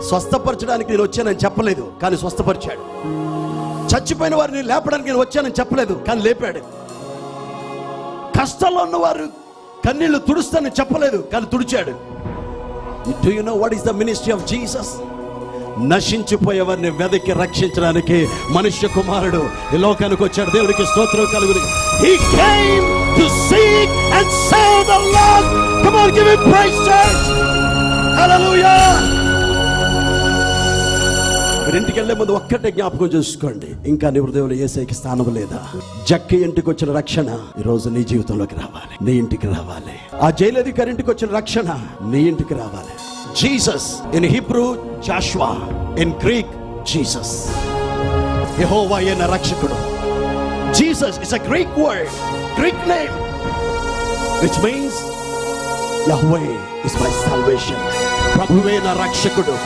స్వస్థపరచడానికి నేను వచ్చానని చెప్పలేదు, కానీ స్వస్థపరిచాడు. చచ్చిపోయిన వారిని లేపడానికి నేను వచ్చానని చెప్పలేదు, కానీ లేపాడు. కష్టాల్లో ఉన్నవారు కన్నీళ్లు తుడుస్తానని చెప్పలేదు, కానీ తుడిచాడు. Do you know what is the ministry of Jesus? నశించిపోయేవారిని వెదకి రక్షించడానికి మనుష్య కుమారుడు ఈ లోకానికి వచ్చాడు. దేవుడికి స్తోత్రం కలుగును. He came to seek and save the lost. Come on, give him praise, church. Hallelujah. ఇంటికి వెళ్ళే ముందు ఒక్కటే జ్ఞాపకం చేసుకోండి, ఇంకా నీ హృదయంలో యేసయ్యకి స్థానం లేదా? జక్కి ఇంటికి వచ్చిన రక్షణ ఈ రోజు నీ జీవితంలోకి రావాలి, నీ ఇంటికి రావాలి. ఆ జైలు అధికారి ఇంటికి వచ్చిన రక్షణ నీ ఇంటికి రావాలి. Jesus in Hebrew Joshua, in Greek Jesus. Jehovah అయిన రక్షకుడు. Jesus is a Greek word, Greek name, which means Yahweh is my salvation. ప్రభువే నా రక్షకుడు.